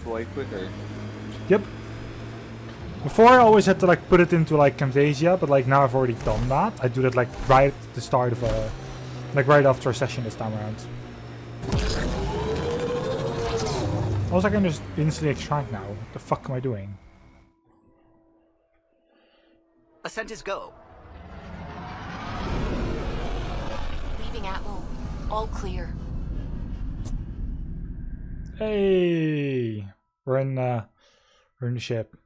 way quicker. Yep. Before I always had to like put it into like Camtasia, but like now I've already done that. I do that like right at the start of a, like right after a session this time around. Also, I can just instantly extract now. What the fuck am I doing? Ascent is go. Leaving Atmo. All clear. Hey, we're in the ship.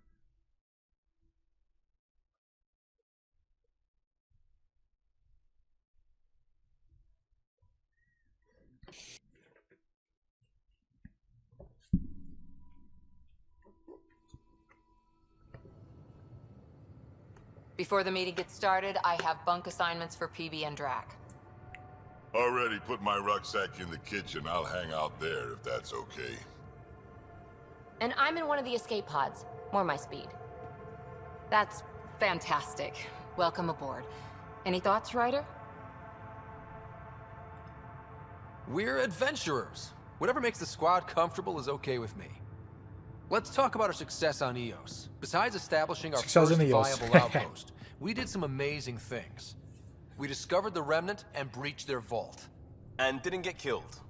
Before the meeting gets started, I have bunk assignments for PB and Drac. Already put my rucksack in the kitchen. I'll hang out there if that's okay. And I'm in one of the escape pods. More my speed. That's fantastic. Welcome aboard. Any thoughts, Ryder? We're adventurers. Whatever makes the squad comfortable is okay with me. Let's talk about our success on EOS. Besides establishing our first viable outpost, we did some amazing things. We discovered the Remnant and breached their vault. And didn't get killed.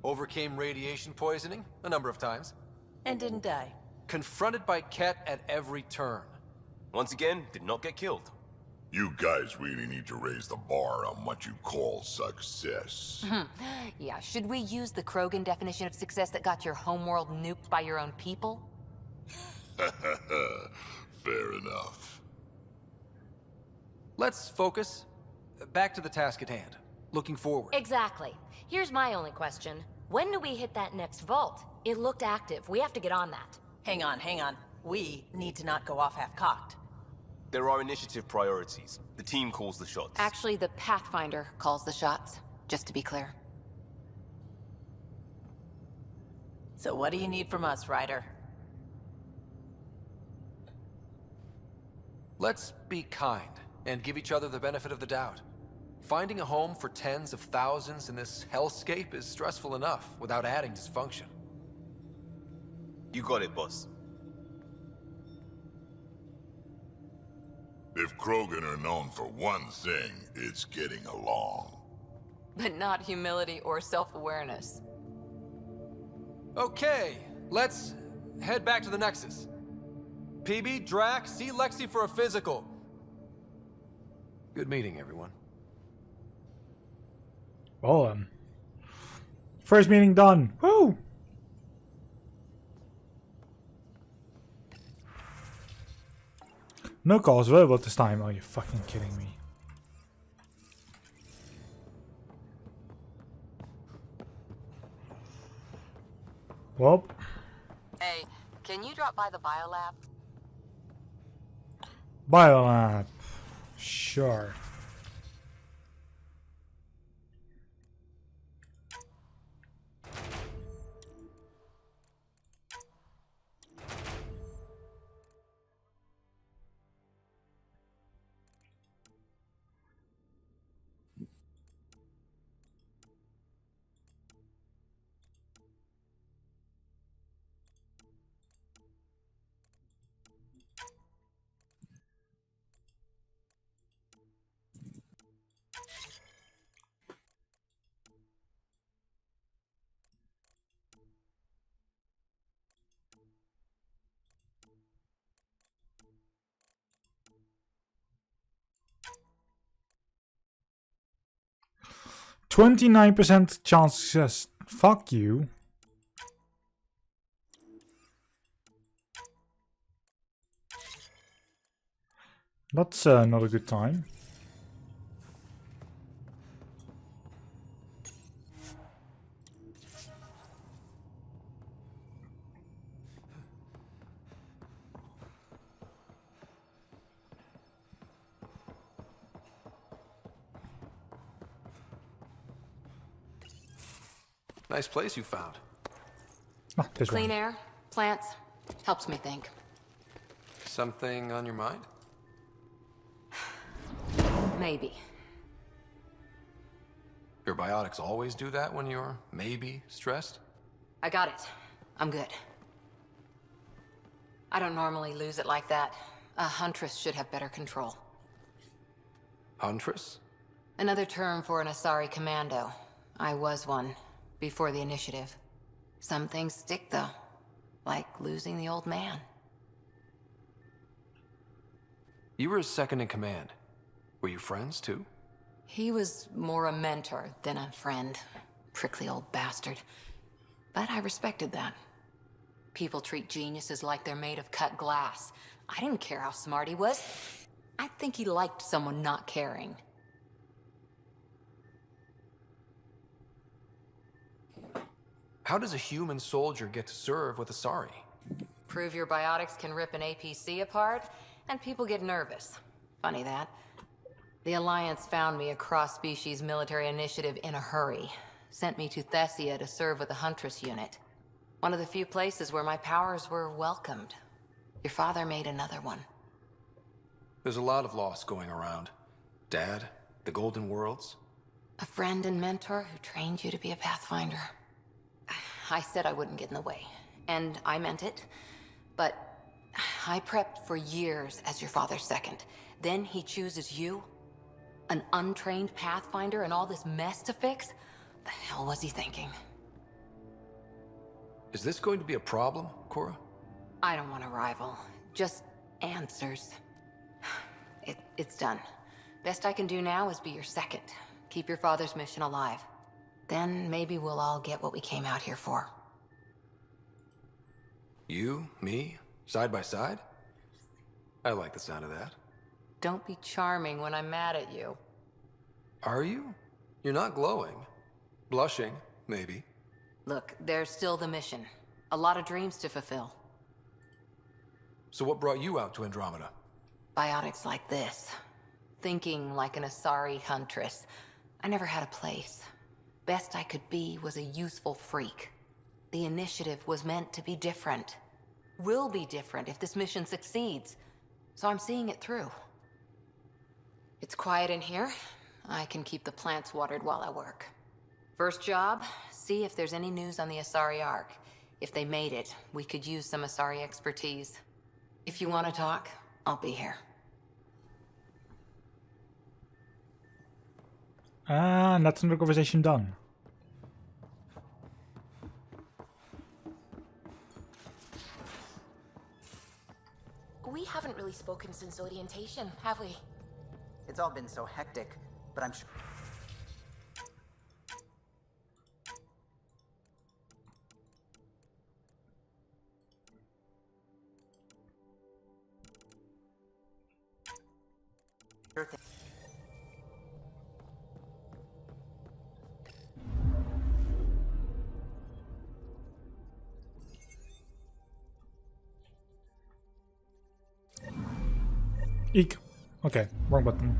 Overcame radiation poisoning a number of times. And didn't die. Confronted by Ket at every turn. Once again, did not get killed. You guys really need to raise the bar on what you call success. Yeah, should we use the Krogan definition of success that got your homeworld nuked by your own people? Fair enough. Let's focus. Back to the task at hand. Looking forward. Exactly. Here's my only question. When do we hit that next vault? It looked active. We have to get on that. Hang on, hang on. We need to not go off half-cocked. There are initiative priorities. The team calls the shots. Actually, the Pathfinder calls the shots, just to be clear. So what do you need from us, Ryder? Let's be kind and give each other the benefit of the doubt. Finding a home for tens of thousands in this hellscape is stressful enough without adding dysfunction. You got it, boss. If Krogan are known for one thing, it's getting along. But not humility or self-awareness. Okay, let's head back to the Nexus. PB, Drac, see Lexi for a physical. Good meeting, everyone. Well, first meeting done. Woo! No calls available this time. Are you fucking kidding me? Well. Hey, can you drop by the biolab? Biolab. Sure. %29% chance of success. Fuck you. That's not a good time. Nice place you found. Ah, this Clean one. air, plants, helps me think. Something on your mind? Maybe. Your biotics always do that when you're maybe stressed? I got it. I'm good. I don't normally lose it like that. A huntress should have better control. Huntress? Another term for an Asari commando. I was one, before the initiative. Some things stick, though. Like losing the old man. You were his second in command. Were you friends, too? He was more a mentor than a friend. Prickly old bastard. But I respected that. People treat geniuses like they're made of cut glass. I didn't care how smart he was. I think he liked someone not caring. How does a human soldier get to serve with Asari? Prove your biotics can rip an APC apart, and people get nervous. Funny that. The Alliance found me a cross-species military initiative in a hurry. Sent me to Thessia to serve with the Huntress unit. One of the few places where my powers were welcomed. Your father made another one. There's a lot of loss going around. Dad, the Golden Worlds. A friend and mentor who trained you to be a Pathfinder. I said I wouldn't get in the way, and I meant it. But I prepped for years as your father's second. Then he chooses you? An untrained Pathfinder and all this mess to fix? The hell was he thinking? Is this going to be a problem, Cora? I don't want a rival. Just answers. It's done. Best I can do now is be your second. Keep your father's mission alive. Then maybe we'll all get what we came out here for. You, me, side by side? I like the sound of that. Don't be charming when I'm mad at you. Are you? You're not glowing. Blushing, maybe. Look, there's still the mission. A lot of dreams to fulfill. So what brought you out to Andromeda? Biotics like this. Thinking like an Asari huntress. I never had a place. Best I could be was a useful freak. The initiative was meant to be different. Will be different if this mission succeeds. So I'm seeing it through. It's quiet in here. I can keep the plants watered while I work. First job, see if there's any news on the Asari Ark. If they made it, we could use some Asari expertise. If you want to talk, I'll be here. And that's another conversation done. We haven't really spoken since orientation, have we? It's all been so hectic, but I'm sure. Eek. Okay, wrong button.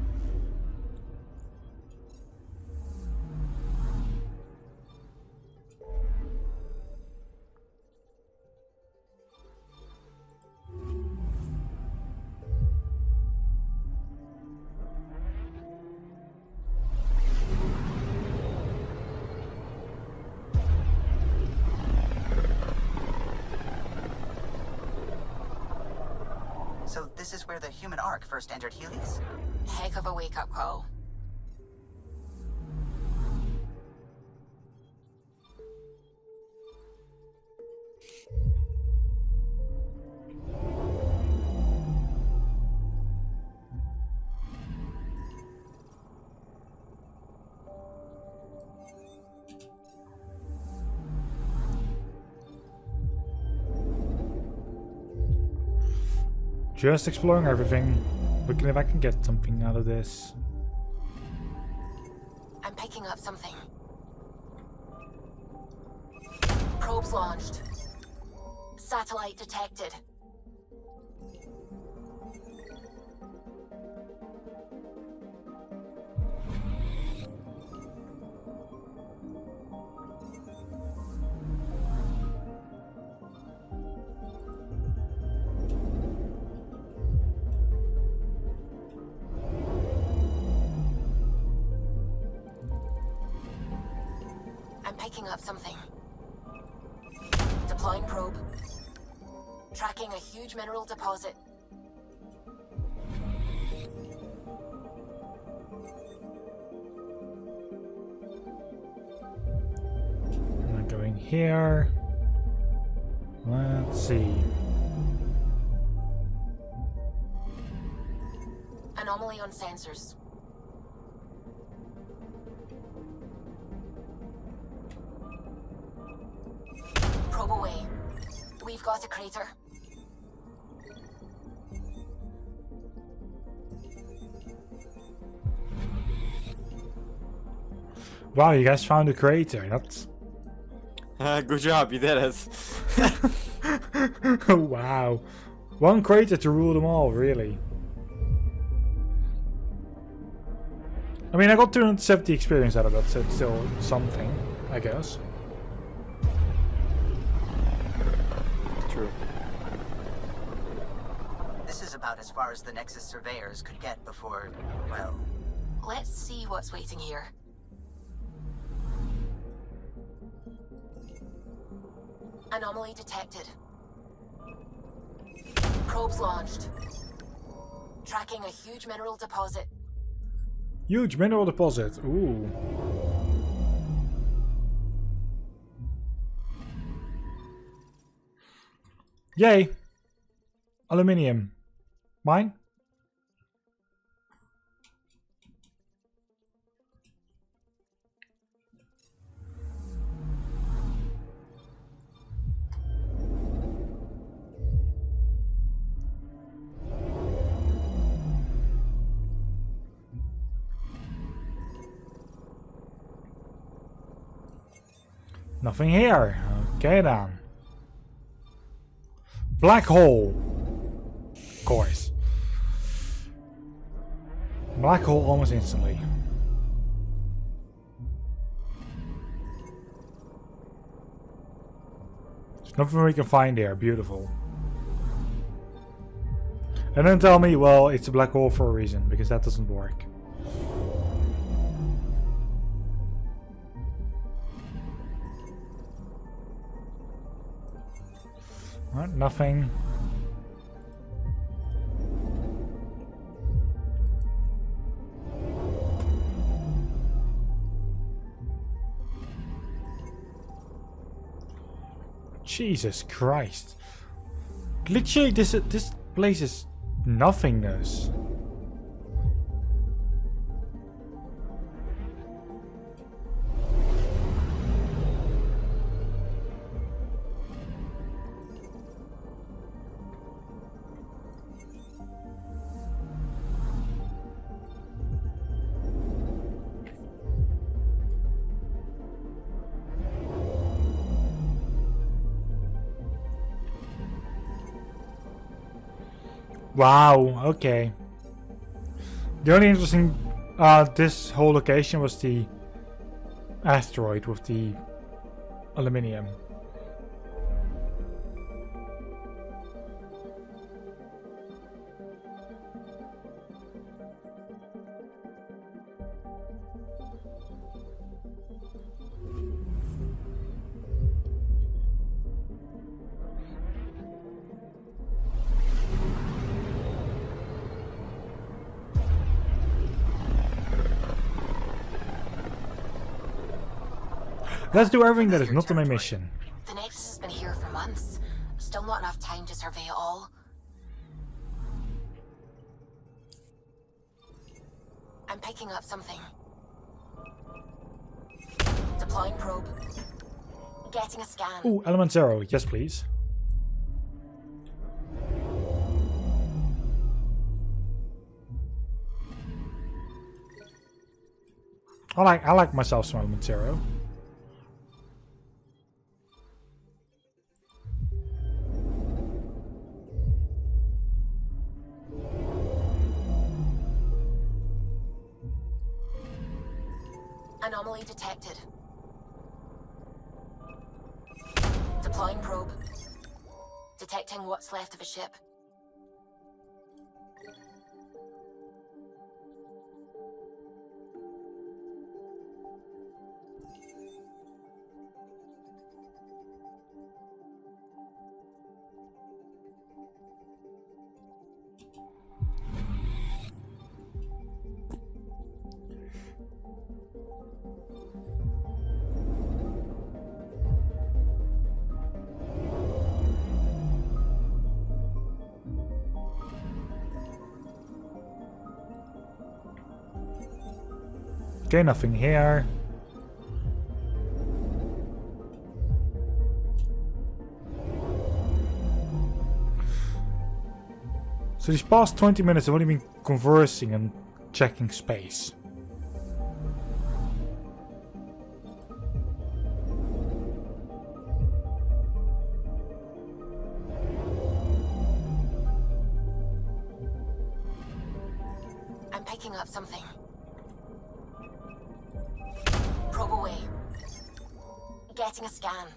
So this is where the human Ark first entered Helios? Heck of a wake-up call. Just exploring everything, looking if I can get something out of this. I'm picking up something. Probes launched. Satellite detected. I'm picking up something. Deploying probe. Tracking a huge mineral deposit. I'm going here. Let's see. Anomaly on sensors. Probe away. We've got a crater. Wow, you guys found a crater. That's Good job, you did it. wow. One crater to rule them all, really. I mean, I got 270 experience out of that, so it's still something, I guess. True. This is about as far as the Nexus surveyors could get before, well... Let's see what's waiting here. Anomaly detected. Probes launched. Tracking a huge mineral deposit. Huge mineral deposit. Ooh. Yay. Aluminium. Mine? Nothing here. Okay then. Black hole. Of course. Black hole almost instantly. There's nothing we can find there. Beautiful. And then tell me, well, it's a black hole for a reason, because that doesn't work. What? Nothing. Jesus Christ. Literally, this place is nothingness. Wow, okay. The only interesting this whole location was the asteroid with the aluminium. Let's do everything that is not on my mission. The Nexus has been here for months. Still not enough time to survey it all. I'm picking up something. Deploying probe. Getting a scan. Ooh, element 0. Yes, please. I like myself some element 0. Anomaly detected. Deploying probe. Detecting what's left of a ship. Okay, nothing here. So these past 20 minutes I've only been conversing and checking space. I'm picking up something. Probe away. Getting a scan.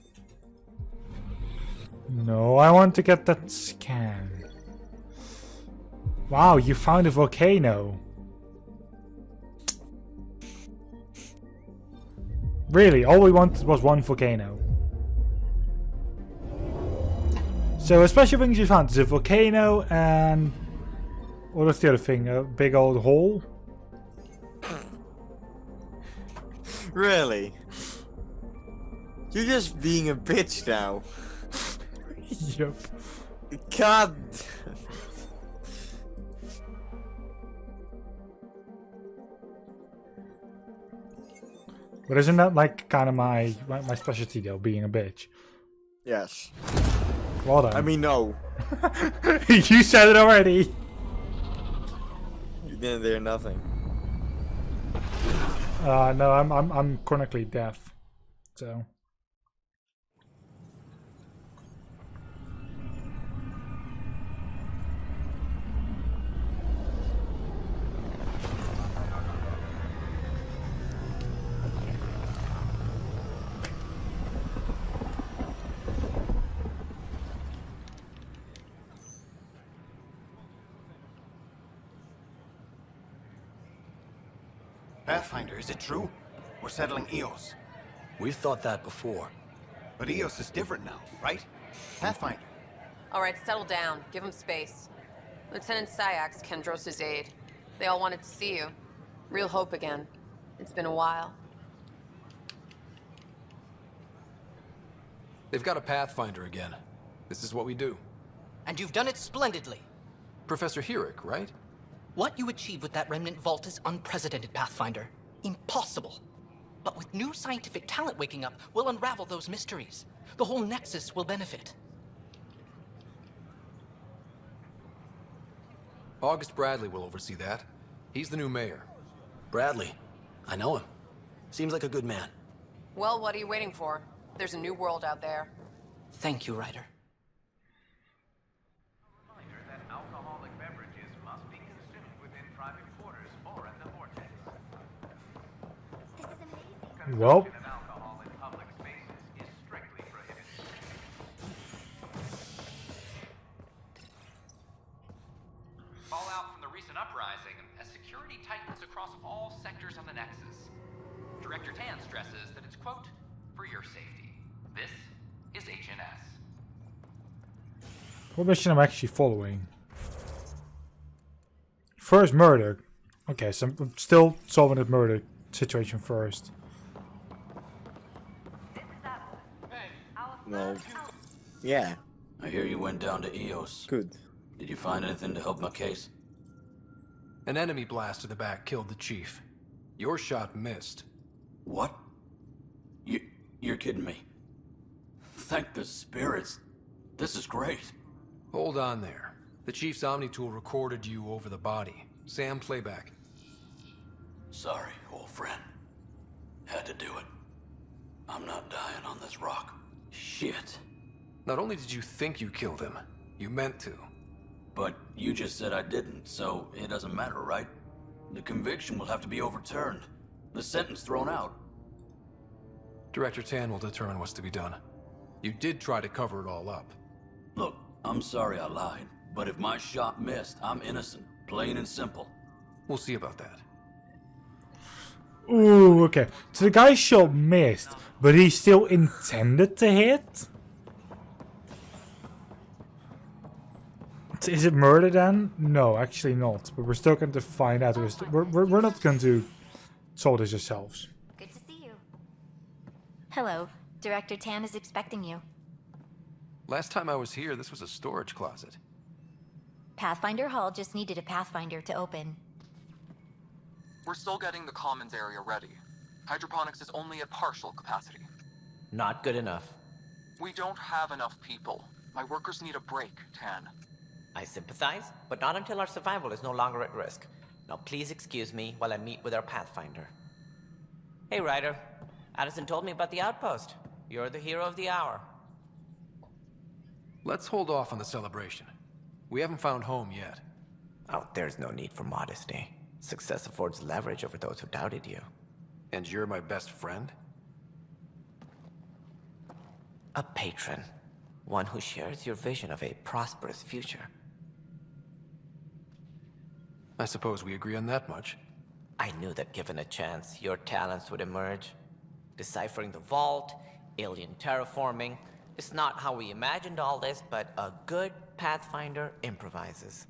No, I want to get that scan. Wow, you found a volcano. Really, all we wanted was one volcano. So, special things you found is a volcano and... what was the other thing? A big old hole? Really? You're just being a bitch now. Yup. God. But isn't that like kind of my specialty though, being a bitch? Yes. Well done. I mean, no. You said it already. You didn't hear nothing. No, I'm chronically deaf, so. Pathfinder, is it true? We're settling Eos. We've thought that before. But Eos is different now, right? Pathfinder. All right, settle down. Give him space. Lieutenant Syax, Kendros' aide. They all wanted to see you. Real hope again. It's been a while. They've got a Pathfinder again. This is what we do. And you've done it splendidly. Professor Herrick, right? What you achieved with that remnant vault is unprecedented, Pathfinder. Impossible. But with new scientific talent waking up, we'll unravel those mysteries. The whole Nexus will benefit. August Bradley will oversee that. He's the new mayor. Bradley. I know him. Seems like a good man. Well, what are you waiting for? There's a new world out there. Thank you, Ryder. Well. Fallout from the recent uprising as security tightens across all sectors of the Nexus. Director Tan stresses that it's, quote, for your safety. This is HNS. What mission am I actually following? First murder. Okay, so I'm still solving that murder situation first. No. Yeah. I hear you went down to Eos. Good. Did you find anything to help my case? An enemy blast to the back killed the chief. Your shot missed. What? You're kidding me. Thank the spirits. This is great. Hold on there. The chief's Omni tool recorded you over the body. Sam, playback. Sorry, old friend. Had to do it. I'm not dying on this rock. Shit. Not only did you think you killed him, you meant to. But you just said I didn't, so it doesn't matter, right? The conviction will have to be overturned. The sentence thrown out. Director Tan will determine what's to be done. You did try to cover it all up. Look, I'm sorry I lied, but if my shot missed, I'm innocent. Plain and simple. We'll see about that. Ooh, okay. So the guy's shot missed, but he still intended to hit? Is it murder then? No, actually not. But we're still going to find out. We're not going to solve this ourselves. Good to see you. Hello. Director Tan is expecting you. Last time I was here, this was a storage closet. Pathfinder Hall just needed a Pathfinder to open. We're still getting the commons area ready. Hydroponics is only at partial capacity. Not good enough. We don't have enough people. My workers need a break, Tan. I sympathize, but not until our survival is no longer at risk. Now please excuse me while I meet with our Pathfinder. Hey, Ryder. Addison told me about the outpost. You're the hero of the hour. Let's hold off on the celebration. We haven't found home yet. Oh, there's no need for modesty. Success affords leverage over those who doubted you. And you're my best friend? A patron. One who shares your vision of a prosperous future. I suppose we agree on that much. I knew that given a chance, your talents would emerge. Deciphering the vault, alien terraforming. It's not how we imagined all this, but a good Pathfinder improvises.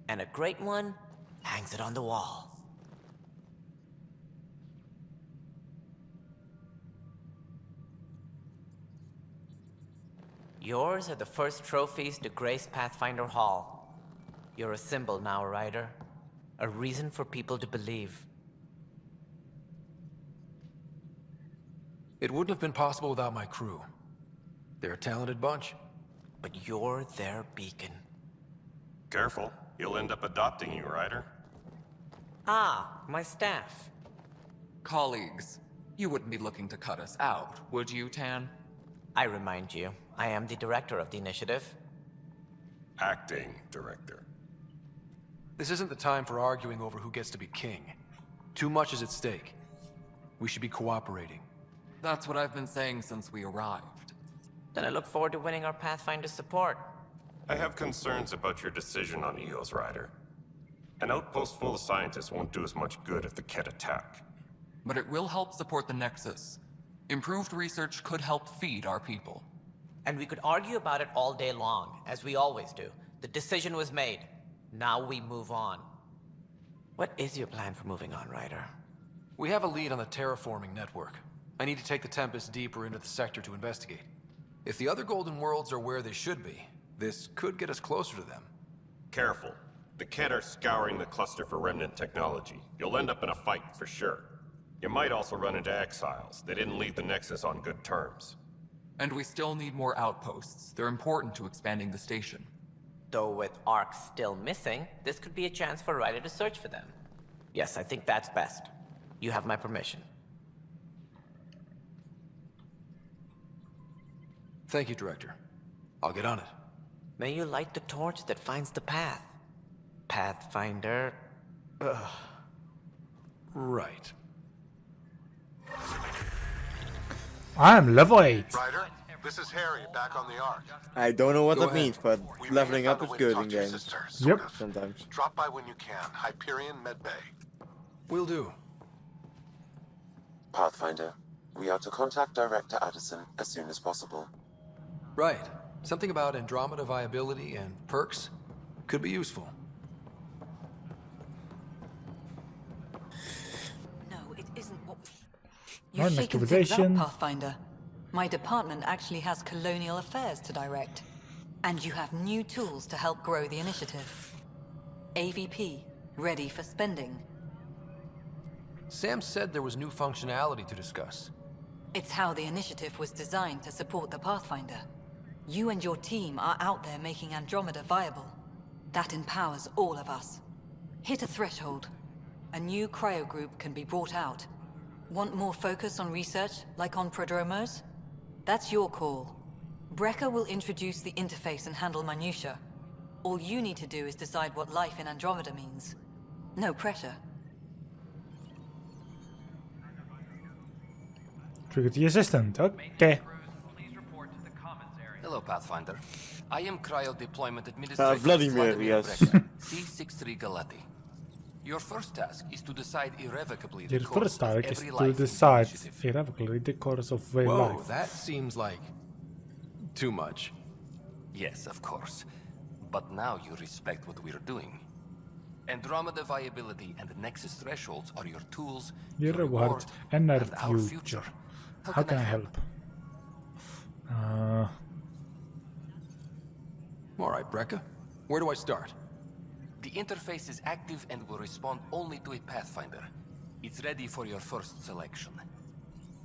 And a great one hangs it on the wall. Yours are the first trophies to grace Pathfinder Hall. You're a symbol now, Ryder. A reason for people to believe. It wouldn't have been possible without my crew. They're a talented bunch. But you're their beacon. Careful. He'll end up adopting you, Ryder. Ah, my staff. Colleagues, you wouldn't be looking to cut us out, would you, Tan? I remind you, I am the director of the initiative. Acting director. This isn't the time for arguing over who gets to be king. Too much is at stake. We should be cooperating. That's what I've been saying since we arrived. Then I look forward to winning our Pathfinder support. I have concerns about your decision on EOS, Ryder. An outpost full of scientists won't do as much good if the Kett attack. But it will help support the Nexus. Improved research could help feed our people. And we could argue about it all day long, as we always do. The decision was made. Now we move on. What is your plan for moving on, Ryder? We have a lead on the terraforming network. I need to take the Tempest deeper into the sector to investigate. If the other Golden Worlds are where they should be, this could get us closer to them. Careful. The Kett are scouring the cluster for remnant technology. You'll end up in a fight for sure. You might also run into exiles. They didn't leave the Nexus on good terms. And we still need more outposts. They're important to expanding the station. Though with Ark still missing, this could be a chance for Ryder to search for them. Yes, I think that's best. You have my permission. Thank you, Director. I'll get on it. May you light the torch that finds the path. Pathfinder... Ugh. Right. I'm level 8. Ryder, this is Harry, back on the Ark. I don't know what Go that ahead. means, but We leveling may have up is found a way to good in talk to your games. sister, sort Yep. of. Sometimes. Drop by when you can. Hyperion Med Bay. Will do. Pathfinder, we are to contact Director Addison as soon as possible. Right. Something about Andromeda viability and perks could be useful. No, it isn't what we... Right, You've shaken things up, activation. Pathfinder. My department actually has colonial affairs to direct. And you have new tools to help grow the initiative. AVP, ready for spending. Sam said there was new functionality to discuss. It's how the initiative was designed to support the Pathfinder. You and your team are out there making Andromeda viable. That empowers all of us. Hit a threshold. A new cryo group can be brought out. Want more focus on research, like on Prodromos? That's your call. Brecker will introduce the interface and handle minutiae. All you need to do is decide what life in Andromeda means. No pressure. Trigger the assistant. Okay. Hello, Pathfinder. I am Cryo Deployment Administrator Vladimir, yes. C63 Galati. Your first task is to decide irrevocably the Your course first of task is every to life in the decide initiative. irrevocably the course of their Whoa, life. that seems like... too much. Yes, of course. But now you respect what we're doing. Andromeda viability and the Nexus thresholds are your tools, Your reward and our future. How can I help? All right, Brecca. Where do I start? The interface is active and will respond only to a Pathfinder. It's ready for your first selection.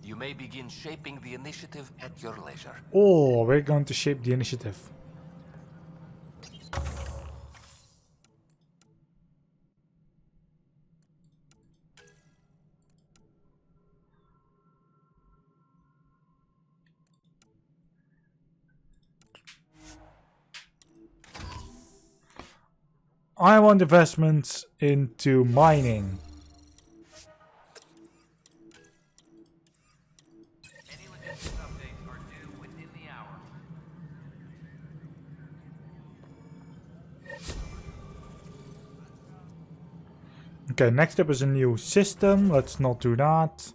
You may begin shaping the initiative at your leisure. Oh, we're going to shape the initiative. I want investments into mining. Any logistics updates are due within the hour. Okay, next up is a new system. Let's not do that.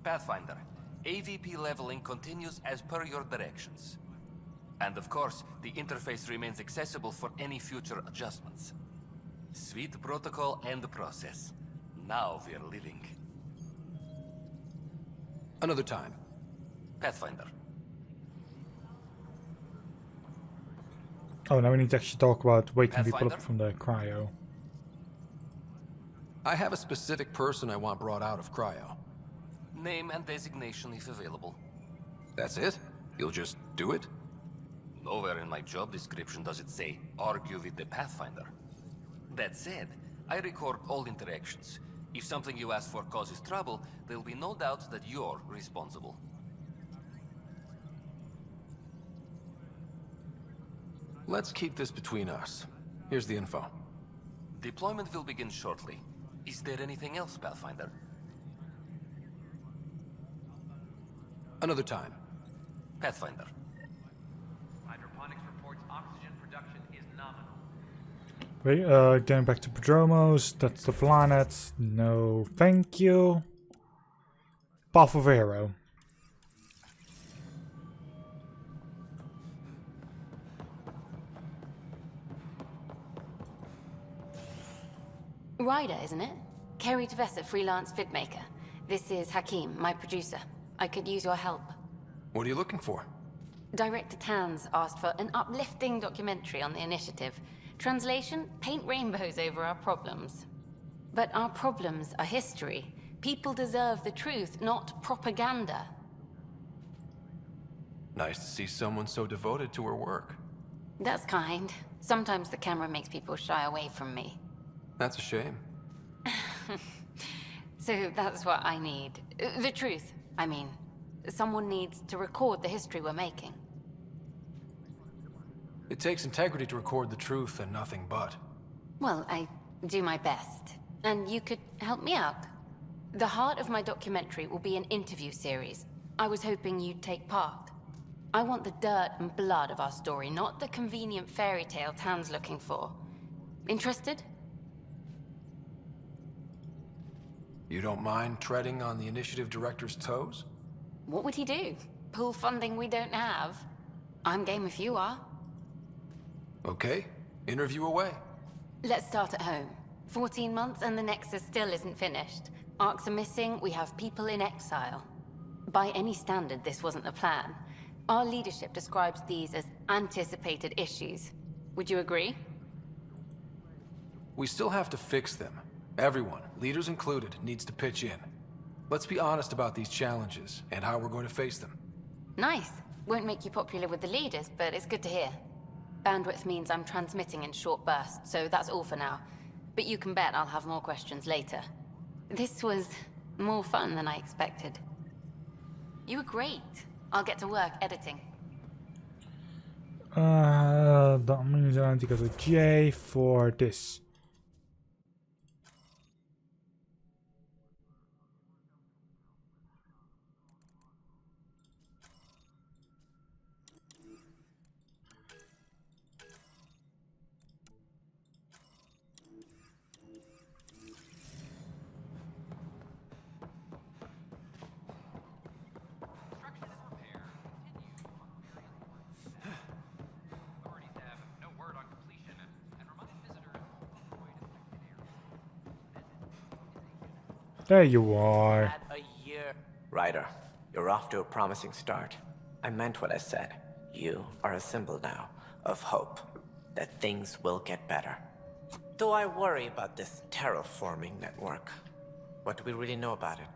Pathfinder, AVP leveling continues as per your directions. And of course, the interface remains accessible for any future adjustments. Sweet protocol and process. Now we're living. Another time. Pathfinder. Oh, now we need to actually talk about waking people Pathfinder? up from the cryo. I have a specific person I want brought out of cryo. Name and designation if available. That's it? You'll just do it? Nowhere in my job description does it say, argue with the Pathfinder. That said, I record all interactions. If something you ask for causes trouble, there'll be no doubt that you're responsible. Let's keep this between us. Here's the info. Deployment will begin shortly. Is there anything else, Pathfinder? Another time. Pathfinder. Hydroponics reports oxygen production is nominal. Wait, getting back to Prodromos. That's the planet. No, thank you. Path of a Hero. Ryder, isn't it? Kerry Tavessa, freelance vidmaker. This is Hakim, my producer. I could use your help. What are you looking for? Director Tanz asked for an uplifting documentary on the initiative. Translation, paint rainbows over our problems. But our problems are history. People deserve the truth, not propaganda. Nice to see someone so devoted to her work. That's kind. Sometimes the camera makes people shy away from me. That's a shame. So that's what I need. The truth, I mean. Someone needs to record the history we're making. It takes integrity to record the truth and nothing but. Well, I do my best. And you could help me out. The heart of my documentary will be an interview series. I was hoping you'd take part. I want the dirt and blood of our story, not the convenient fairy tale Tan's looking for. Interested? You don't mind treading on the initiative director's toes? What would he do? Pull funding we don't have? I'm game if you are. Okay, interview away. Let's start at home. 14 months and the Nexus still isn't finished. Arcs are missing, we have people in exile. By any standard, this wasn't the plan. Our leadership describes these as anticipated issues. Would you agree? We still have to fix them. Everyone, leaders included, needs to pitch in. Let's be honest about these challenges and how we're going to face them. Nice. Won't make you popular with the leaders, but it's good to hear. Bandwidth means I'm transmitting in short bursts, so that's all for now. But you can bet I'll have more questions later. This was more fun than I expected. You were great. I'll get to work editing. Dat means I need to go to J for this. There you are. Had a year. Ryder, you're off to a promising start. I meant what I said. You are a symbol now of hope that things will get better. Though I worry about this terraforming network. What do we really know about it?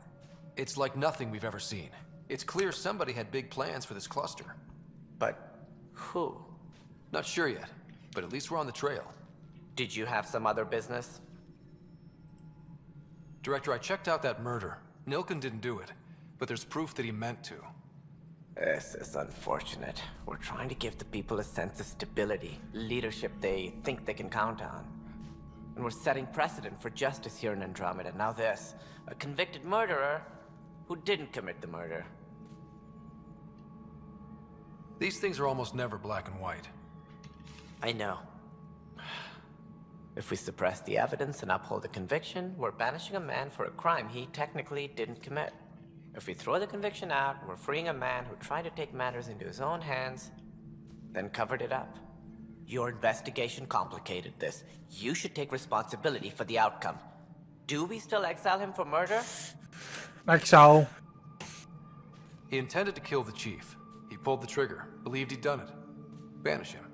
It's like nothing we've ever seen. It's clear somebody had big plans for this cluster. But who? Not sure yet, but at least we're on the trail. Did you have some other business? Director, I checked out that murder. Nilken didn't do it, but there's proof that he meant to. This is unfortunate. We're trying to give the people a sense of stability, leadership they think they can count on. And we're setting precedent for justice here in Andromeda. Now this, a convicted murderer who didn't commit the murder. These things are almost never black and white. I know. If we suppress the evidence and uphold the conviction, we're banishing a man for a crime he technically didn't commit. If we throw the conviction out, we're freeing a man who tried to take matters into his own hands, then covered it up. Your investigation complicated this. You should take responsibility for the outcome. Do we still exile him for murder? Exile. He intended to kill the chief. He pulled the trigger, believed he'd done it. Banish him.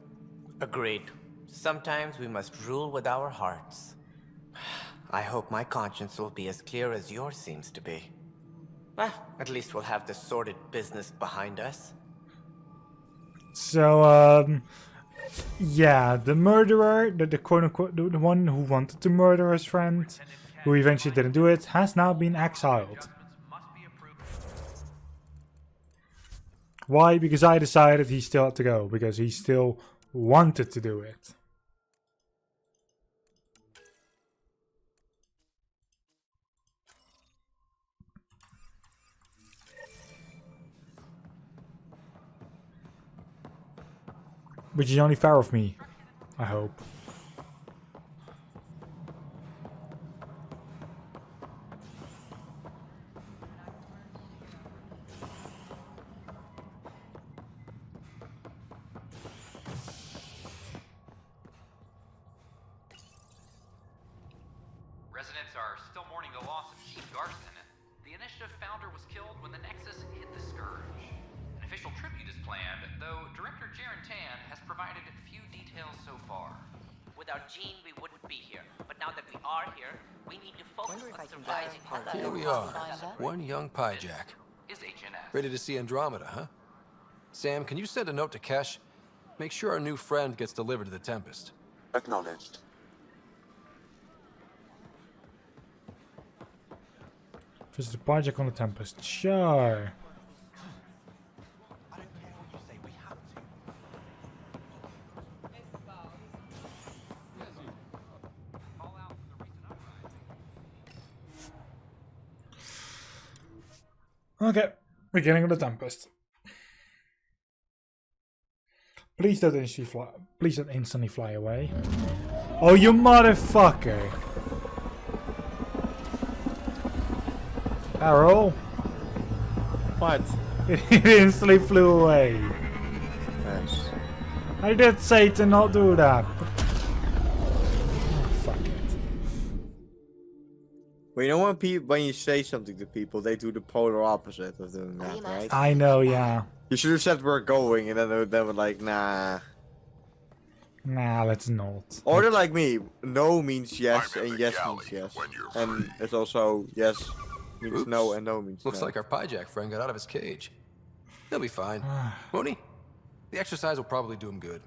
Agreed. Sometimes we must rule with our hearts. I hope my conscience will be as clear as yours seems to be. Well, at least we'll have the sordid business behind us. So, yeah, the murderer, the quote-unquote, the one who wanted to murder his friend, who eventually didn't do it, has now been exiled. Why? Because I decided he still had to go, because he still wanted to do it. Which is only fair of me, I hope. Residents are still mourning the loss of Chief Garson. The initiative founder was killed when the Nexus hit the Scourge. An official tribute is planned, though Director Tan has provided few details so far. Without Jean, we wouldn't be here. But now that we are here, we need to focus on surviving. Here we are, one young Pyjack. Is HNS. Ready to see Andromeda, huh? Sam, can you send a note to Kesh? Make sure our new friend gets delivered to the Tempest. Acknowledged. Visit the project on the Tempest. Sure. Okay, beginning of the Tempest. Please don't instantly fly away. Oh, you motherfucker! Arrow? What? It instantly flew away. Nice. I did say to not do that. Oh, fuck it. Well, you know when you say something to people, they do the polar opposite of doing that, right? I know, yeah. You should have said we're going, and then they were like, nah. Nah, let's not. Or they're like me. No means yes, and yes means yes. And it's also yes means no, and no means Looks no. like our Pyjack friend got out of his cage. He'll be fine. Won't he? The exercise will probably do him good.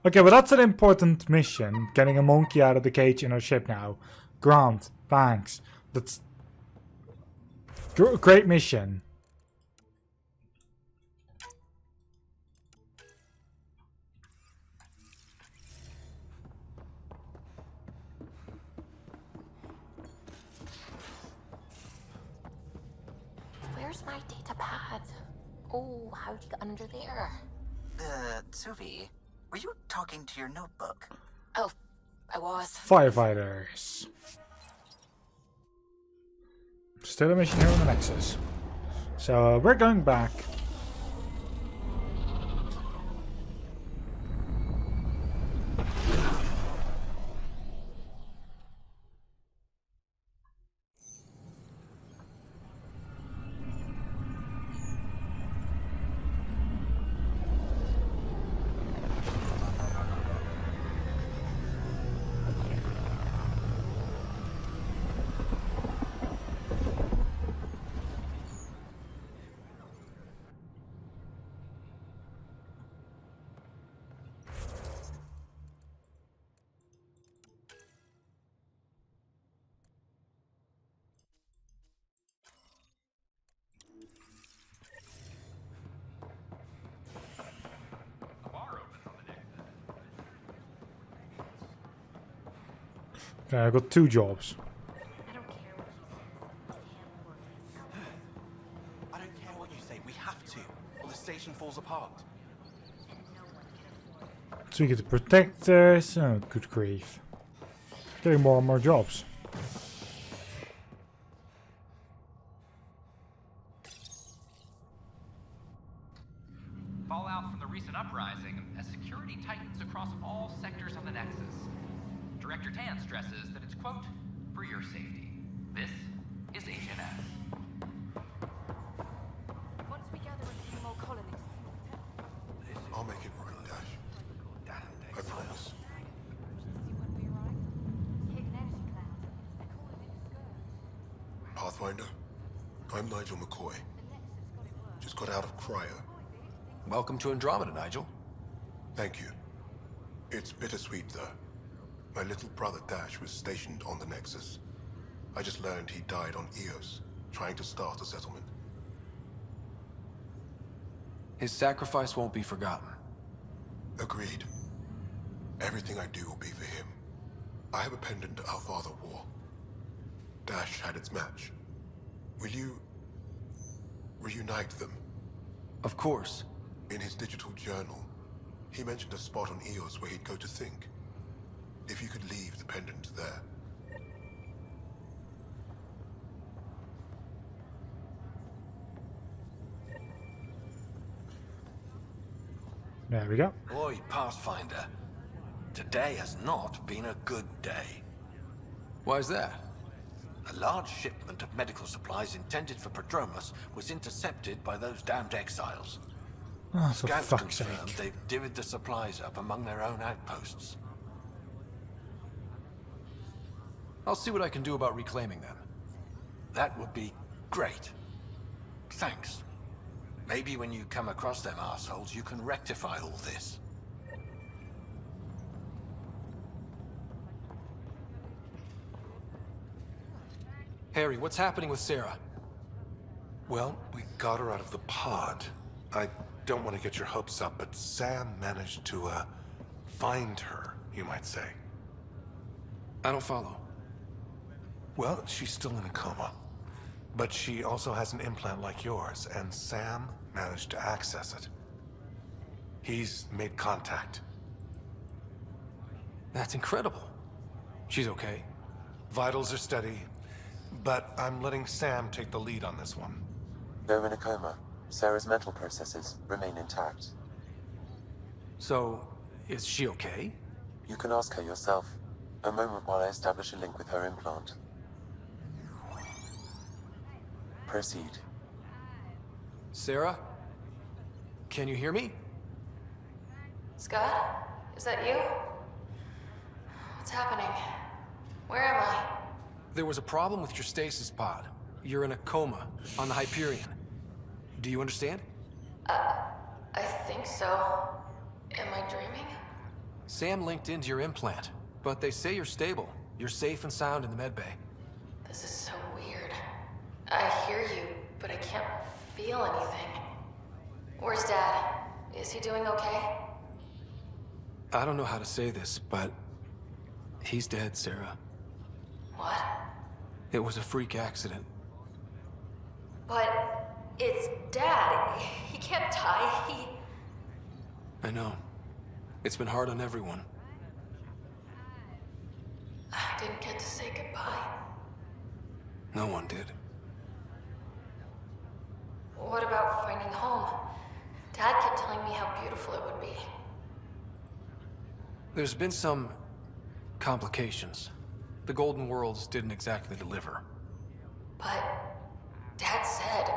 Okay, but that's an important mission. Getting a monkey out of the cage in our ship now. Grant, thanks. That's great mission. Where's my data pad? Oh, how'd you get under there? Suvi, were you talking to your notebook? Oh, I was. Firefighters. Still a mission here on the Nexus. So we're going back. Okay, I got 2 jobs. I don't care what you say. We have to, or the station falls apart. So we get the protectors. Oh, good grief. Getting more and more jobs. Fallout from the recent uprising as security tightens across all sectors of the Nexus. Director Tan stresses that it's, quote, for your safety. This is Agent S. Once we gather a few more colonists. I'll make it right, Dash. I promise. Pathfinder, I'm Nigel McCoy. Just got out of cryo. Welcome to Andromeda, Nigel. Thank you. It's bittersweet, though. My little brother Dash was stationed on the Nexus. I just learned he died on Eos, trying to start a settlement. His sacrifice won't be forgotten. Agreed. Everything I do will be for him. I have a pendant our father wore. Dash had its match. Will you reunite them? Of course. In his digital journal, he mentioned a spot on Eos where he'd go to think. If you could leave the pendant there. There we go. Boy, Pathfinder. Today has not been a good day. Why is that? A large shipment of medical supplies intended for Prodromus was intercepted by those damned exiles. Oh, for Scouts fuck's confirmed sake. they've divvied the supplies up among their own outposts. I'll see what I can do about reclaiming them. That would be great. Thanks. Maybe when you come across them assholes, you can rectify all this. Harry, what's happening with Sarah? Well, we got her out of the pod. I don't want to get your hopes up, but Sam managed to, find her, you might say. I don't follow. Well, she's still in a coma. But she also has an implant like yours, and Sam managed to access it. He's made contact. That's incredible. She's okay. Vitals are steady, but I'm letting Sam take the lead on this one. Though in a coma, Sarah's mental processes remain intact. So, is she okay? You can ask her yourself. A moment while I establish a link with her implant. Proceed. Sarah? Can you hear me? Scott? Is that you? What's happening? Where am I? There was a problem with your stasis pod. You're in a coma on the Hyperion. Do you understand? I think so. Am I dreaming? Sam linked into your implant, but they say you're stable. You're safe and sound in the medbay. This is so weird. I hear you, but I can't feel anything. Where's Dad? Is he doing okay? I don't know how to say this, but he's dead, Sarah. What? It was a freak accident. But it's Dad. He can't die. I know. It's been hard on everyone. I didn't get to say goodbye. No one did. What about finding home? Dad kept telling me how beautiful it would be. There's been some complications. The Golden Worlds didn't exactly deliver. But Dad said...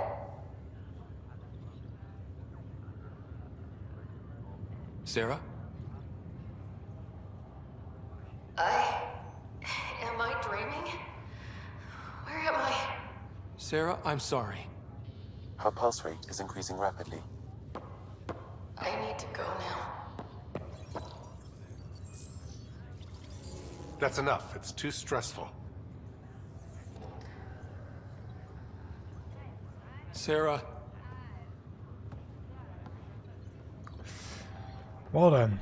Sarah? Am I dreaming? Where am I? Sarah, I'm sorry. Her pulse rate is increasing rapidly. I need to go now. That's enough. It's too stressful. Sarah. Well then.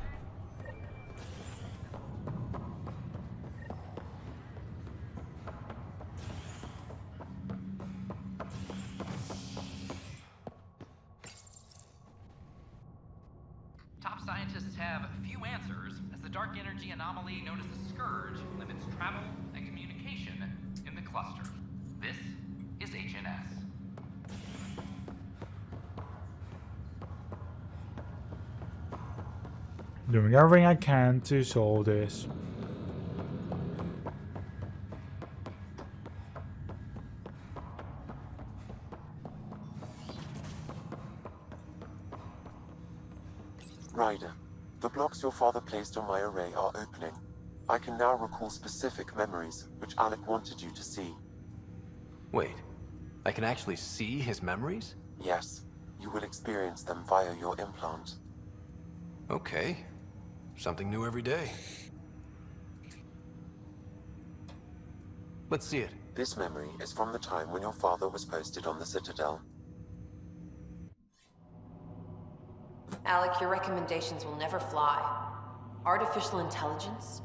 have few answers, as the dark energy anomaly known as the Scourge limits travel and communication in the cluster. This is HNS. Doing everything I can to solve this. Ryder, the blocks your father placed on my array are opening. I can now recall specific memories, which Alec wanted you to see. Wait, I can actually see his memories? Yes, you will experience them via your implant. Okay. Something new every day. Let's see it. This memory is from the time when your father was posted on the Citadel. Alec, your recommendations will never fly. Artificial intelligence?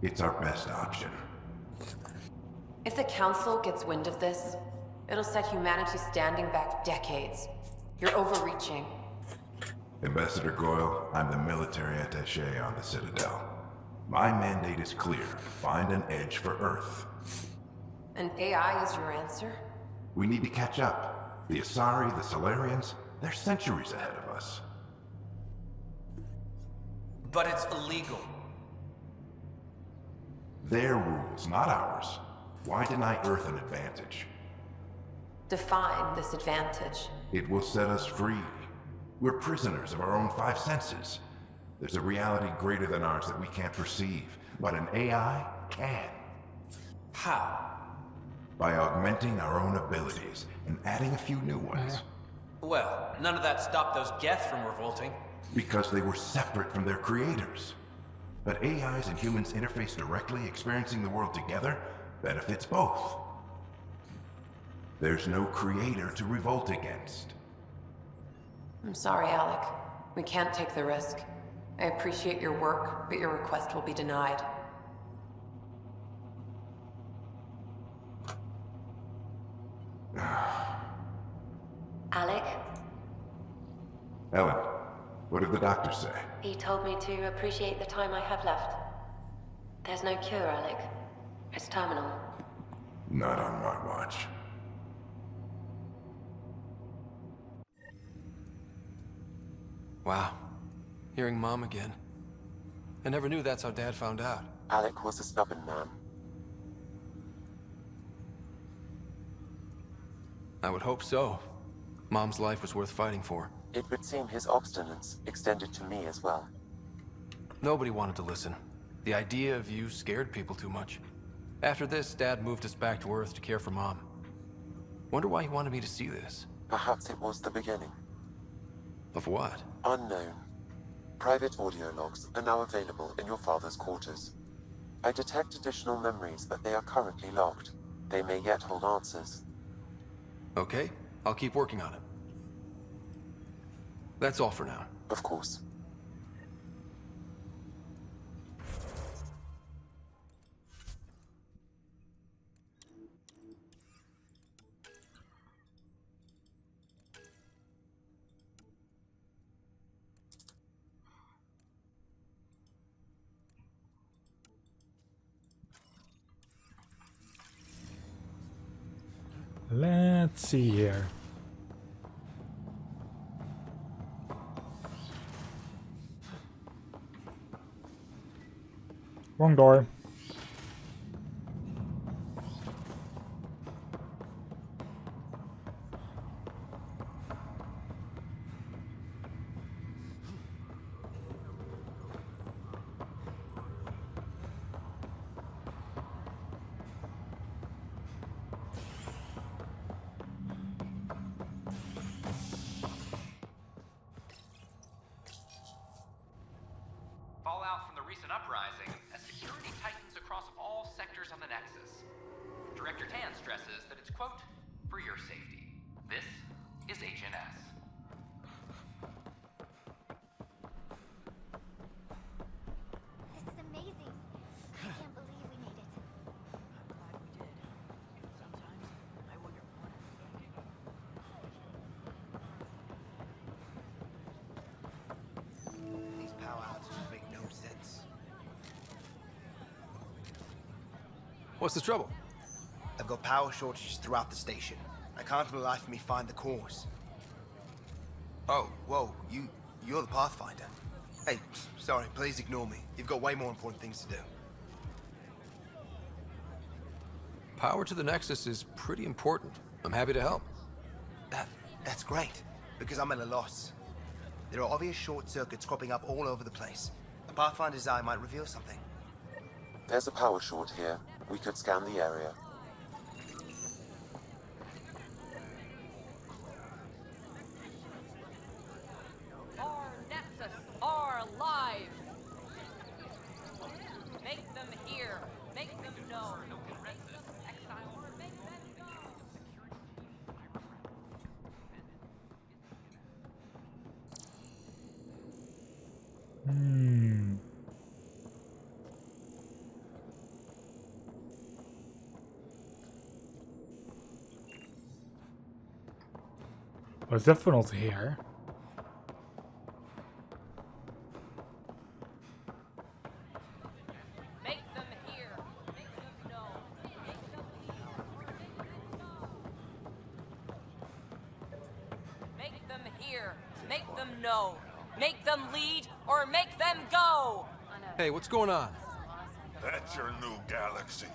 It's our best option. If the Council gets wind of this, it'll set humanity standing back decades. You're overreaching. Ambassador Goyle, I'm the military attaché on the Citadel. My mandate is clear. Find an edge for Earth. And AI is your answer? We need to catch up. The Asari, the Solarians, they're centuries ahead of us. But it's illegal. Their rules, not ours. Why deny Earth an advantage? Define this advantage. It will set us free. We're prisoners of our own five senses. There's a reality greater than ours that we can't perceive, but an AI can. How? By augmenting our own abilities and adding a few new ones. Well, none of that stopped those Geth from revolting. Because they were separate from their creators. But AIs and humans interface directly, experiencing the world together, benefits both. There's no creator to revolt against. I'm sorry, Alec. We can't take the risk. I appreciate your work, but your request will be denied. Alec? Ellen, what did the doctor say? He told me to appreciate the time I have left. There's no cure, Alec. It's terminal. Not on my watch. Wow. Hearing Mom again. I never knew that's how Dad found out. Alec was a stubborn man. I would hope so. Mom's life was worth fighting for. It would seem his obstinance extended to me as well. Nobody wanted to listen. The idea of you scared people too much. After this, Dad moved us back to Earth to care for Mom. Wonder why he wanted me to see this. Perhaps it was the beginning. Of what? Unknown. Private audio logs are now available in your father's quarters. I detect additional memories, but they are currently locked. They may yet hold answers. Okay, I'll keep working on it. That's all for now. Of course. Let's see here. Wrong door. Fallout from the recent uprising as security tightens across all sectors on the Nexus. Director Tan stresses that it's, quote, for your safety. This is HNS. This is amazing. I can't believe we made it. What's the trouble? I've got power shortages throughout the station. I can't for the life of me find the cause. Oh, whoa, you're the Pathfinder. Hey, sorry, please ignore me. You've got way more important things to do. Power to the Nexus is pretty important. I'm happy to help. That's great, because I'm at a loss. There are obvious short circuits cropping up all over the place. A Pathfinder's eye might reveal something. There's a power short here. We could scan the area. Our Nexus are alive! Make them hear. Make them know. Make them exile or make them go! Wat is dat voor not here? Make them hear. Make them know. Make them hear or make them go. Make them hear. Make them know. Make them lead or make them go. Hey, what's going on? That's your new galaxy.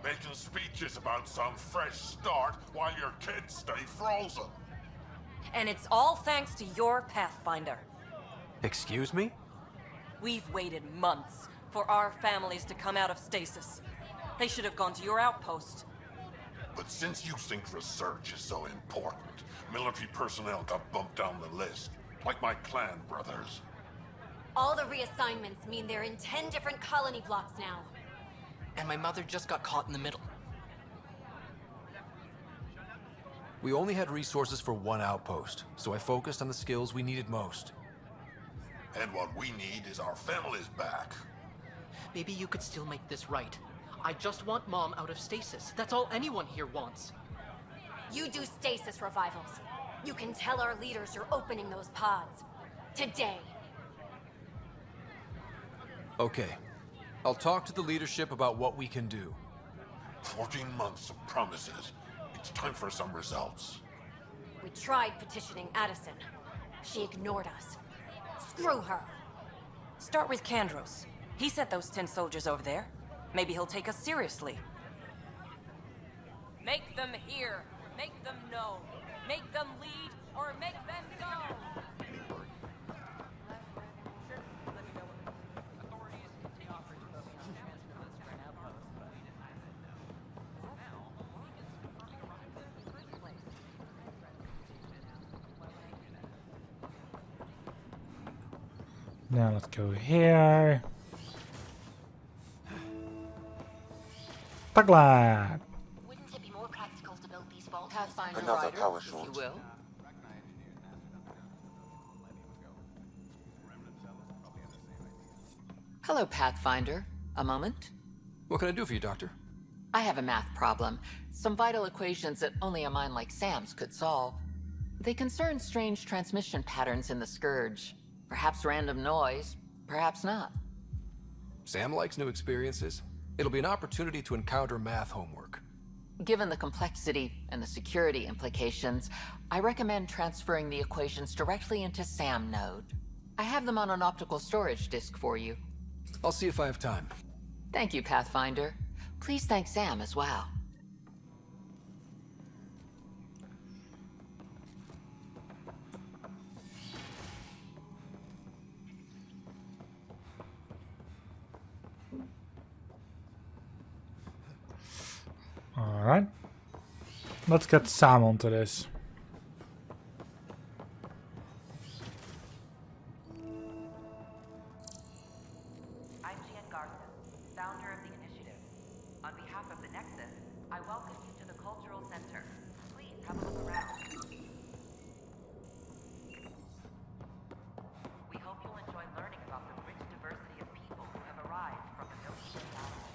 Making speeches about some fresh start while your kids stay frozen. And it's all thanks to your Pathfinder. Excuse me? We've waited months for our families to come out of stasis. They should have gone to your outpost. But since you think research is so important, military personnel got bumped down the list, like my clan brothers. All the reassignments mean they're in 10 different colony blocks now. And my mother just got caught in the middle. We only had resources for one outpost, so I focused on the skills we needed most. And what we need is our families back. Maybe you could still make this right. I just want Mom out of stasis. That's all anyone here wants. You do stasis revivals. You can tell our leaders you're opening those pods. Today. Okay. I'll talk to the leadership about what we can do. 14 months of promises. It's time for some results. We tried petitioning Addison. She ignored us. Screw her. Start with Kandros. He sent those 10 soldiers over there. Maybe he'll take us seriously. Make them hear. Make them know. Make them lead or make them go. Now let's go here. Takla. Wouldn't it be more practical to build these vaults? Pathfinder Another power short. If you will. Hello, Pathfinder. A moment? What can I do for you, Doctor? I have a math problem. Some vital equations that only a mind like Sam's could solve. They concern strange transmission patterns in the Scourge. Perhaps random noise, perhaps not. Sam likes new experiences. It'll be an opportunity to encounter math homework. Given the complexity and the security implications, I recommend transferring the equations directly into SAM node. I have them on an optical storage disk for you. I'll see if I have time. Thank you, Pathfinder. Please thank Sam as well. Alright. Let's get Sam onto this. I'm Gian Garson, founder of the initiative. On behalf of the Nexus, I welcome you to the Cultural Center. Please have a look around. We hope you'll enjoy learning about the rich diversity of people who have arrived from the Milky Way galaxy.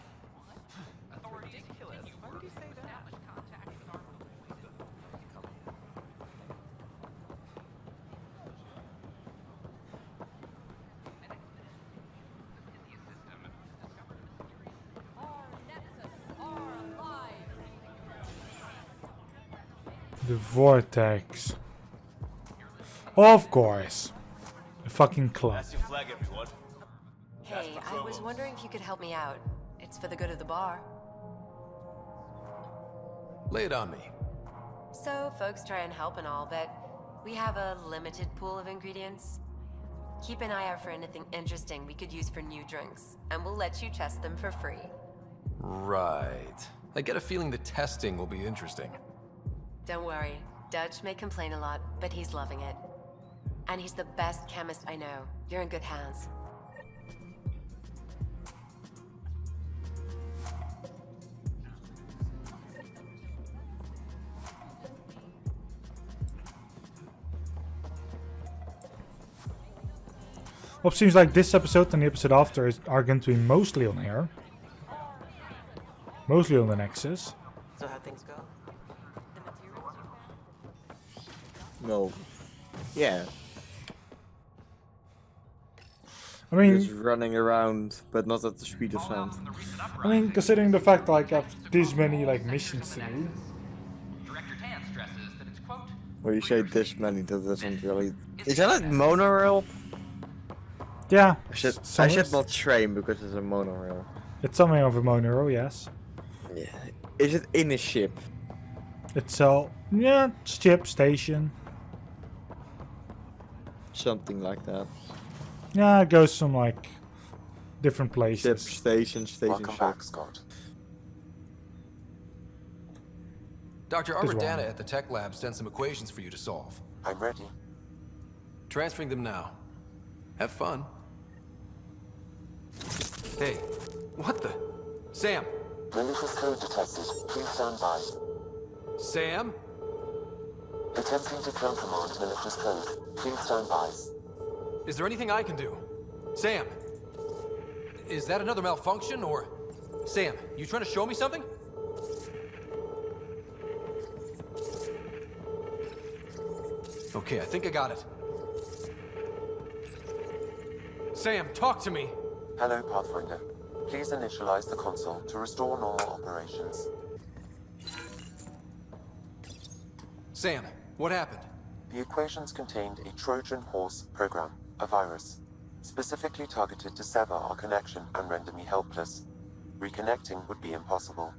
Authorities, ridiculous. Why would you say that? The vortex. Of course. The fucking club. That's your flag, everyone. Hey, I was wondering if you could help me out. It's for the good of the bar. Lay it on me. So, folks try and help and all, but we have a limited pool of ingredients. Keep an eye out for anything interesting we could use for new drinks, and we'll let you test them for free. Right. I get a feeling the testing will be interesting. Don't worry, Dutch may complain a lot, but he's loving it. And he's the best chemist I know. You're in good hands. Well, it seems like this episode and the episode after are going to be mostly on air. Mostly on the Nexus. So how things go? No. Yeah. I mean, just running around, but not at the speed of sound. I mean, considering the fact that like, I have this many like missions to do. When you say this many, that doesn't really. Is that like monorail? Yeah. I should not train because it's a monorail. It's something of a monorail, yes. Yeah. Is it in a ship? It's yeah, ship station. Something like that. Yeah, it goes some like different places. Ship station. Welcome back, Scott. Dr. Armadana at the tech lab sent some equations for you to solve. I'm ready. Transferring them now. Have fun. Hey, what the? Sam! Malicious code detected. Please stand by. Sam? Attempting to countermand malicious code. Please stand by. Is there anything I can do? Sam! Is that another malfunction, or... Sam, you trying to show me something? Okay, I think I got it. Sam, talk to me! Hello, Pathfinder. Please initialize the console to restore normal operations. Sam, what happened? The equations contained a Trojan horse program, a virus, specifically targeted to sever our connection and render me helpless. Reconnecting would be impossible.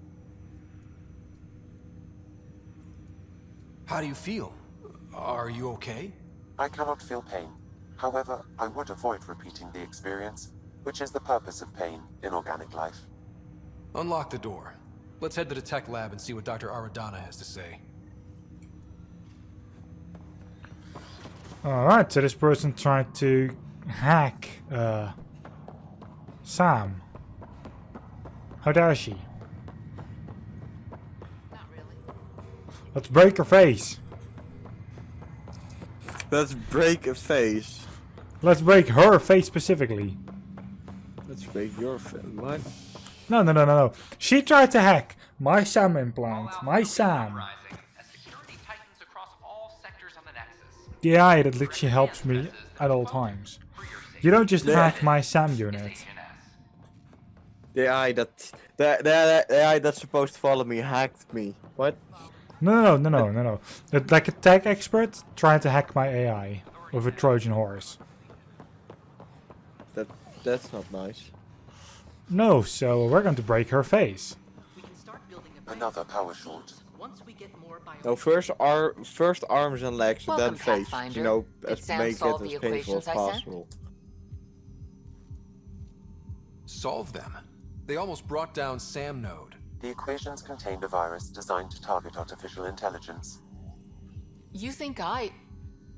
How do you feel? Are you okay? I cannot feel pain. However, I would avoid repeating the experience, which is the purpose of pain in organic life. Unlock the door. Let's head to the tech lab and see what Dr. Aradana has to say. Alright, so this person tried to hack Sam. How dare she? Not really. Let's break her face. Let's break a face. Let's break her face specifically. Let's break your face. What? No. She tried to hack my Sam implant. My Sam. The AI that literally helps me at all times. You don't just hack my Sam unit. The AI the AI that's supposed to follow me hacked me. What? No. Like a tech expert trying to hack my AI with a Trojan horse. That's not nice. No, so we're going to break her face. Another power short. No, first arms and legs, Welcome, then face. Pathfinder. You know, Did as Sam make it solve as the painful as equations I sent? possible. Solve them? They almost brought down Sam Node. The equations contained a virus designed to target artificial intelligence. You think I...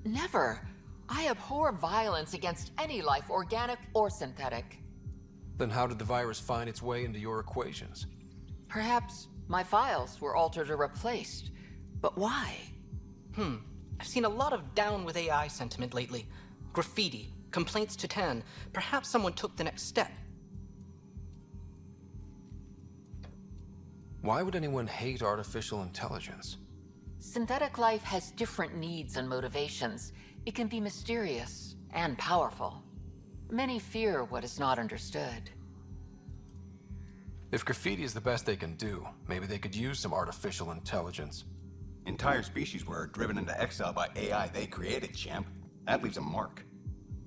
Never. I abhor violence against any life, organic or synthetic. Then how did the virus find its way into your equations? Perhaps my files were altered or replaced. But why? I've seen a lot of down with AI sentiment lately. Graffiti, complaints to Tan. Perhaps someone took the next step. Why would anyone hate artificial intelligence? Synthetic life has different needs and motivations. It can be mysterious and powerful. Many fear what is not understood. If graffiti is the best they can do, maybe they could use some artificial intelligence. Entire species were driven into exile by AI they created, champ. That leaves a mark.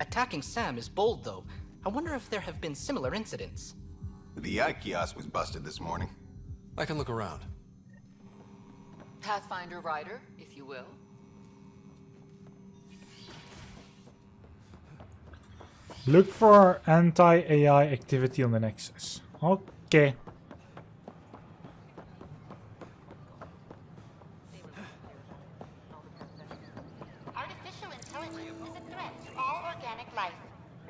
Attacking Sam is bold, though. I wonder if there have been similar incidents. The AI kiosk was busted this morning. I can look around. Pathfinder Rider, if you will. Look for anti-AI activity on the Nexus. Okay. Artificial intelligence is a threat to all organic life.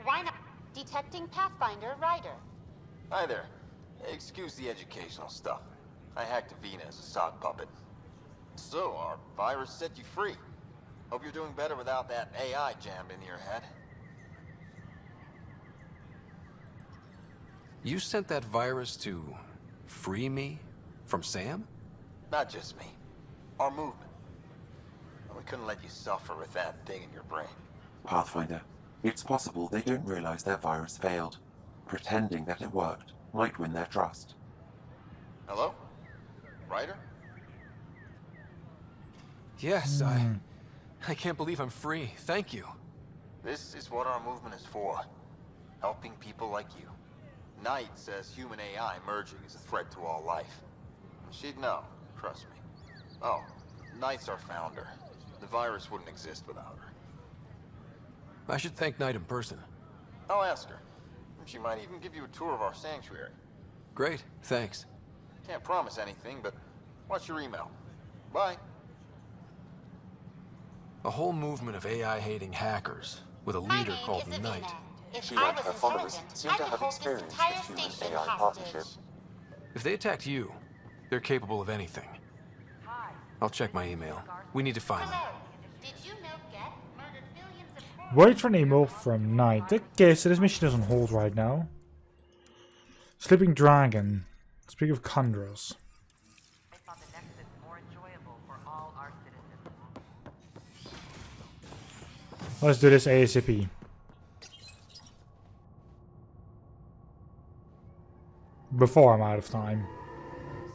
Why not? Detecting Pathfinder Rider. Hi there. Excuse the educational stuff. I hacked Avina as a sock puppet. So, our virus set you free. Hope you're doing better without that AI jammed into your head. You sent that virus to free me from Sam? Not just me. Our movement. We couldn't let you suffer with that thing in your brain. Pathfinder, it's possible they don't realize their virus failed. Pretending that it worked might win their trust. Hello? Ryder? Yes, I can't believe I'm free. Thank you. This is what our movement is for. Helping people like you. Knight says human AI merging is a threat to all life. She'd know, trust me. Oh, Knight's our founder. The virus wouldn't exist without her. I should thank Knight in person. I'll ask her. She might even give you a tour of our sanctuary. Great, thanks. Can't promise anything, but watch your email. Bye. A whole movement of AI-hating hackers, with a leader called Knight. She and her followers seem to have experienced a human-AI partnership. If they attacked you, they're capable of anything. I'll check my email. We need to find them. Wait for an email from Knight. Okay, so this mission is on hold right now. Sleeping Dragon. Speak of Chondros. Let's do this ASAP. Before I'm out of time.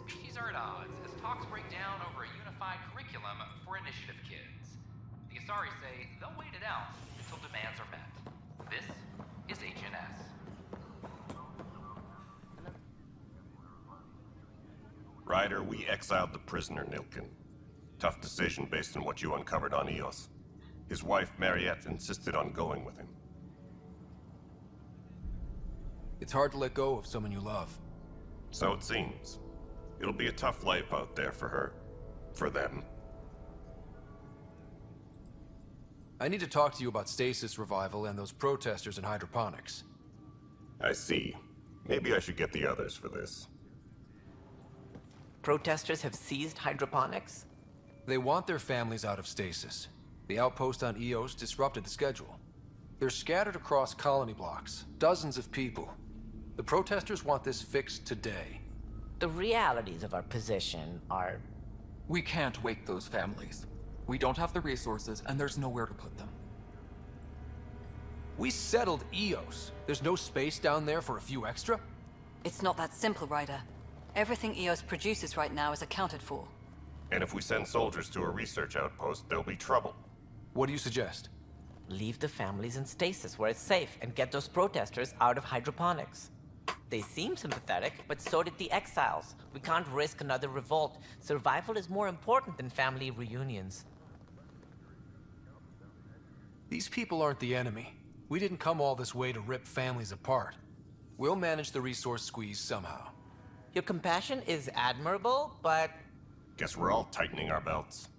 Species are at odds as talks break down over a unified curriculum for initiative kids. The Asari say they'll wait it out until demands are met. This is HNS. Ryder, we exiled the prisoner Nilkin. Tough decision based on what you uncovered on Eos. His wife, Mariette, insisted on going with him. It's hard to let go of someone you love. So it seems. It'll be a tough life out there for her. For them. I need to talk to you about stasis revival and those protesters in hydroponics. I see. Maybe I should get the others for this. Protesters have seized hydroponics? They want their families out of stasis. The outpost on Eos disrupted the schedule. They're scattered across colony blocks, dozens of people. The protesters want this fixed today. The realities of our position are... We can't wake those families. We don't have the resources, and there's nowhere to put them. We settled Eos. There's no space down there for a few extra? It's not that simple, Ryder. Everything Eos produces right now is accounted for. And if we send soldiers to a research outpost, there'll be trouble. What do you suggest? Leave the families in stasis where it's safe and get those protesters out of hydroponics. They seem sympathetic, but so did the exiles. We can't risk another revolt. Survival is more important than family reunions. These people aren't the enemy. We didn't come all this way to rip families apart. We'll manage the resource squeeze somehow. Your compassion is admirable, but... Guess we're all tightening our belts.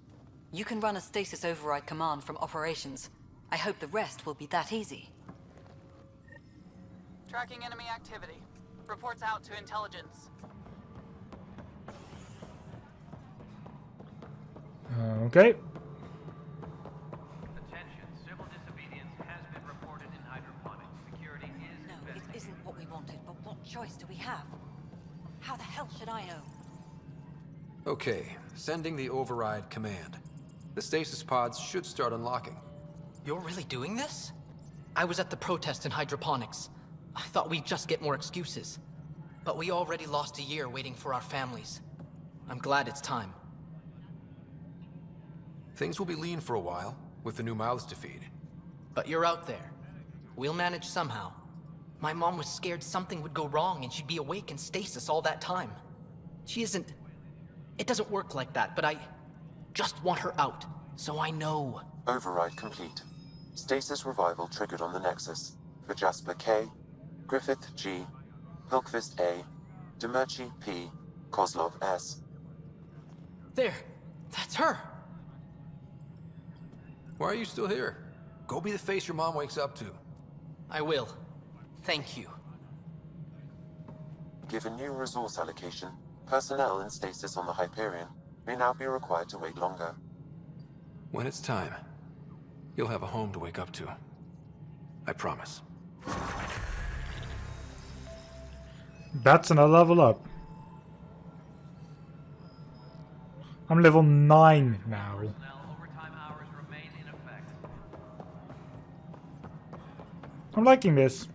You can run a stasis override command from operations. I hope the rest will be that easy. Tracking enemy activity. Reports out to intelligence. Okay. Attention, civil disobedience has been reported in hydroponics. Security is No, it isn't what we wanted, but what choice do we have? How the hell should I know? Okay, sending the override command. The stasis pods should start unlocking. You're really doing this? I was at the protest in hydroponics. I thought we'd just get more excuses. But we already lost a year waiting for our families. I'm glad it's time. Things will be lean for a while, with the new mouths to feed. But you're out there. We'll manage somehow. My mom was scared something would go wrong and she'd be awake in stasis all that time. She isn't... It doesn't work like that, but I just want her out, so I know. Override complete. Stasis revival triggered on the Nexus. For Jasper K, Griffith G, Hilkvist A, Demerchi P, Kozlov S. There! That's her! Why are you still here? Go be the face your mom wakes up to. I will. Thank you. Given new resource allocation, personnel in stasis on the Hyperion may now be required to wait longer. When it's time, you'll have a home to wake up to. I promise. That's another level up. I'm level 9 now. I'm liking this.